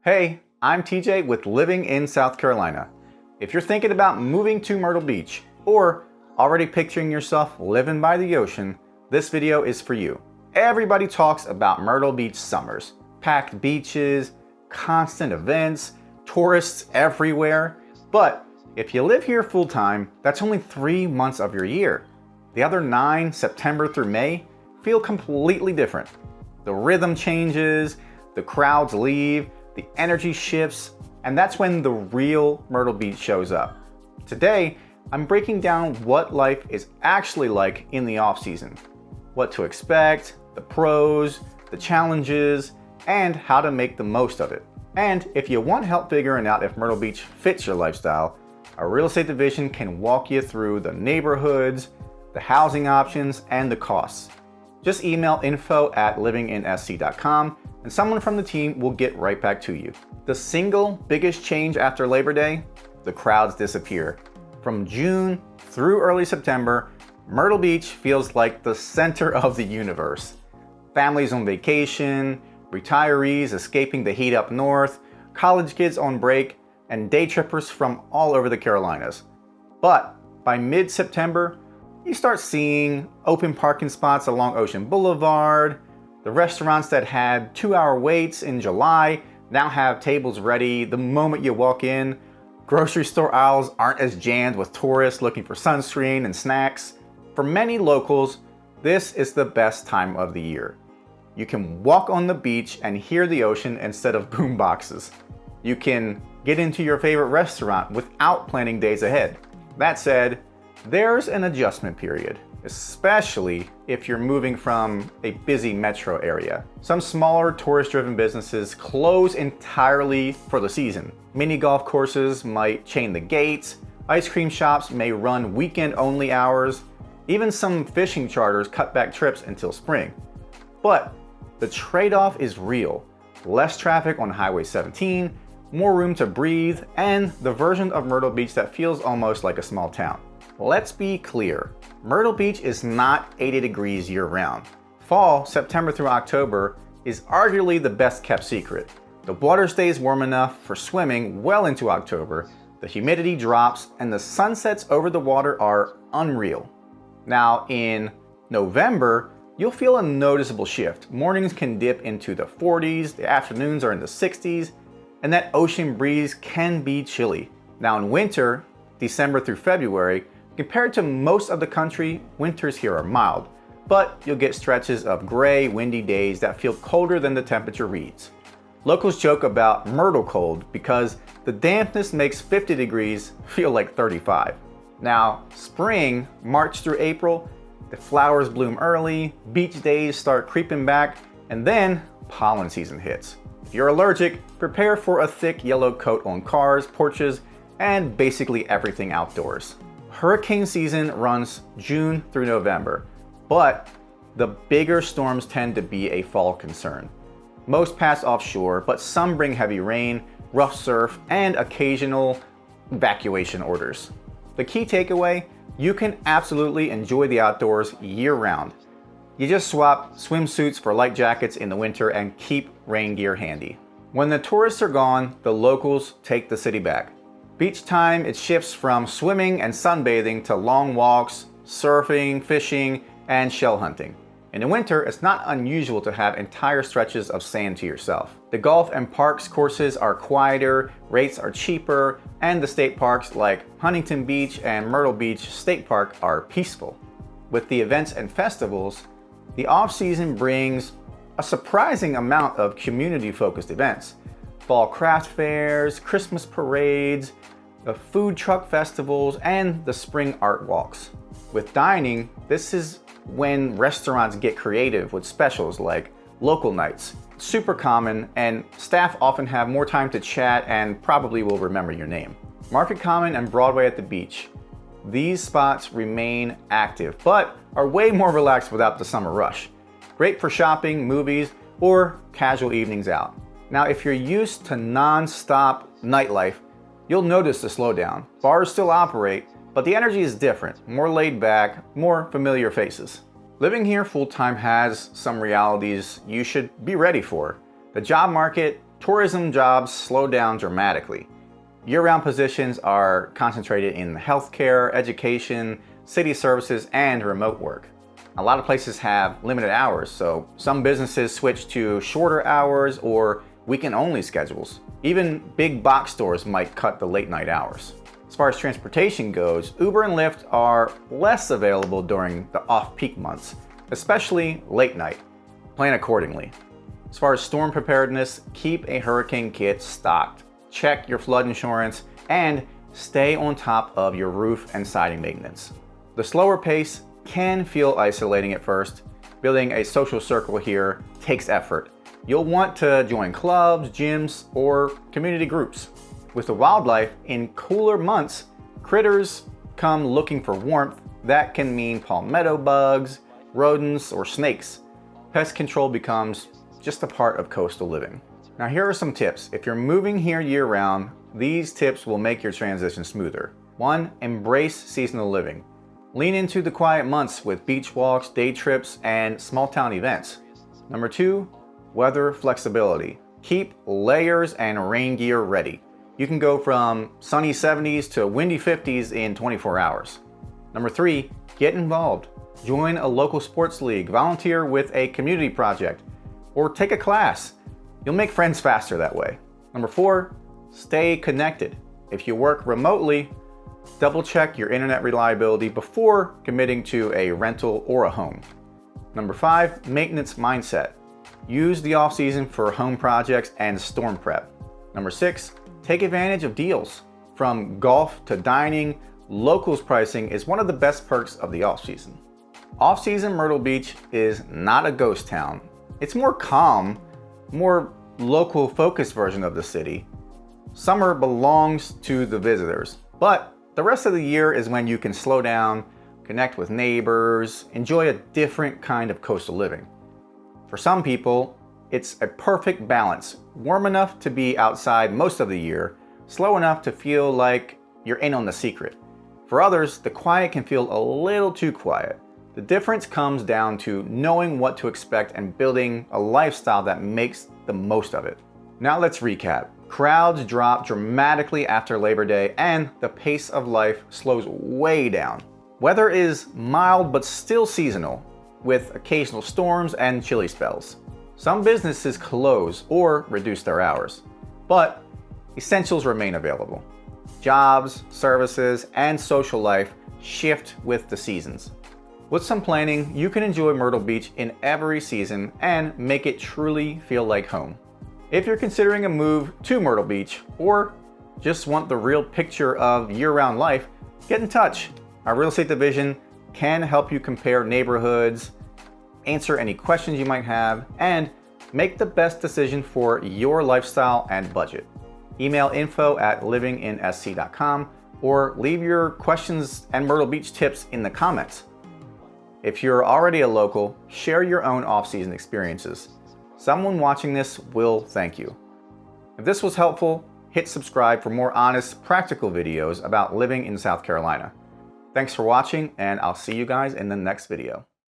Hey, I'm TJ with Living in South Carolina. If you're thinking about moving to Myrtle Beach or already picturing yourself living by the ocean, this video is for you. Everybody talks about Myrtle Beach summers, packed beaches, constant events, tourists everywhere. But if you live here full time, that's only 3 months of your year. The other 9, September through May, feel completely different. The rhythm changes, the crowds leave, the energy shifts, and that's when the real Myrtle Beach shows up. Today, I'm breaking down what life is actually like in the off-season, what to expect, the pros, the challenges, and how to make the most of it. And if you want help figuring out if Myrtle Beach fits your lifestyle, our real estate division can walk you through the neighborhoods, the housing options, and the costs. Just email info@livinginsc.com and someone from the team will get right back to you. The single biggest change after Labor Day, the crowds disappear. From June through early September, Myrtle Beach feels like the center of the universe. Families on vacation, retirees escaping the heat up north, college kids on break, and day trippers from all over the Carolinas. But by mid-September, you start seeing open parking spots along Ocean Boulevard. The restaurants that had 2-hour waits in July now have tables ready the moment you walk in. Grocery store aisles aren't as jammed with tourists looking for sunscreen and snacks. For many locals, this is the best time of the year. You can walk on the beach and hear the ocean instead of boom boxes. You can get into your favorite restaurant without planning days ahead. That said, there's an adjustment period, especially if you're moving from a busy metro area. Some smaller tourist-driven businesses close entirely for the season. Mini golf courses might chain the gates, ice cream shops may run weekend-only hours, even some fishing charters cut back trips until spring. But the trade-off is real. Less traffic on Highway 17, more room to breathe, and the version of Myrtle Beach that feels almost like a small town. Let's be clear, Myrtle Beach is not 80 degrees year-round. Fall, September through October, is arguably the best kept secret. The water stays warm enough for swimming well into October, the humidity drops, and the sunsets over the water are unreal. Now in November, you'll feel a noticeable shift. Mornings can dip into the 40s, the afternoons are in the 60s, and that ocean breeze can be chilly. Now in winter, December through February, compared to most of the country, winters here are mild, but you'll get stretches of gray, windy days that feel colder than the temperature reads. Locals joke about Myrtle cold because the dampness makes 50 degrees feel like 35. Now, spring, March through April, the flowers bloom early, beach days start creeping back, and then pollen season hits. If you're allergic, prepare for a thick yellow coat on cars, porches, and basically everything outdoors. Hurricane season runs June through November, but the bigger storms tend to be a fall concern. Most pass offshore, but some bring heavy rain, rough surf, and occasional evacuation orders. The key takeaway, you can absolutely enjoy the outdoors year-round. You just swap swimsuits for light jackets in the winter and keep rain gear handy. When the tourists are gone, the locals take the city back. Beach time, it shifts from swimming and sunbathing to long walks, surfing, fishing, and shell hunting. In the winter, it's not unusual to have entire stretches of sand to yourself. The golf and parks courses are quieter, rates are cheaper, and the state parks like Huntington Beach and Myrtle Beach State Park are peaceful. With the events and festivals, the off-season brings a surprising amount of community-focused events. Fall craft fairs, Christmas parades, the food truck festivals, and the spring art walks. With dining, this is when restaurants get creative with specials like local nights. Super common, and staff often have more time to chat and probably will remember your name. Market Common and Broadway at the beach. These spots remain active, but are way more relaxed without the summer rush. Great for shopping, movies, or casual evenings out. Now, if you're used to non-stop nightlife, you'll notice the slowdown. Bars still operate, but the energy is different, more laid back, more familiar faces. Living here full-time has some realities you should be ready for. The job market tourism jobs slow down dramatically. Year-round positions are concentrated in healthcare, education, city services, and remote work. A lot of places have limited hours, so some businesses switch to shorter hours or weekend-only schedules. Even big box stores might cut the late-night hours. As far as transportation goes, Uber and Lyft are less available during the off-peak months, especially late night. Plan accordingly. As far as storm preparedness, keep a hurricane kit stocked. Check your flood insurance and stay on top of your roof and siding maintenance. The slower pace can feel isolating at first. Building a social circle here takes effort. You'll want to join clubs, gyms, or community groups. With the wildlife, in cooler months, critters come looking for warmth. That can mean palmetto bugs, rodents, or snakes. Pest control becomes just a part of coastal living. Now here are some tips. If you're moving here year-round, these tips will make your transition smoother. 1. Embrace seasonal living. Lean into the quiet months with beach walks, day trips, and small-town events. Number 2. Weather flexibility. Keep layers and rain gear ready. You can go from sunny 70s to windy 50s in 24 hours. Number 3. Get involved. Join a local sports league, volunteer with a community project, or take a class. You'll make friends faster that way. Number 4. Stay connected. If you work remotely, double check your internet reliability before committing to a rental or a home. Number 5. Maintenance mindset. Use the off-season for home projects and storm prep. Number 6. Take advantage of deals. From golf to dining, locals pricing is one of the best perks of the off-season. Off-season Myrtle Beach is not a ghost town. It's more calm, more local focused version of the city. Summer belongs to the visitors, but the rest of the year is when you can slow down, connect with neighbors, enjoy a different kind of coastal living. For some people, it's a perfect balance, warm enough to be outside most of the year, slow enough to feel like you're in on the secret. For others, the quiet can feel a little too quiet. The difference comes down to knowing what to expect and building a lifestyle that makes the most of it. Now let's recap. Crowds drop dramatically after Labor Day and the pace of life slows way down. Weather is mild but still seasonal, with occasional storms and chilly spells. Some businesses close or reduce their hours, but essentials remain available. Jobs, services, and social life shift with the seasons. With some planning, you can enjoy Myrtle Beach in every season and make it truly feel like home. If you're considering a move to Myrtle Beach or just want the real picture of year-round life, get in touch. Our real estate division can help you compare neighborhoods, answer any questions you might have, and make the best decision for your lifestyle and budget. Email info@livinginsc.com or leave your questions and Myrtle Beach tips in the comments. If you're already a local, share your own off-season experiences. Someone watching this will thank you. If this was helpful, hit subscribe for more honest, practical videos about living in South Carolina. Thanks for watching, and I'll see you guys in the next video.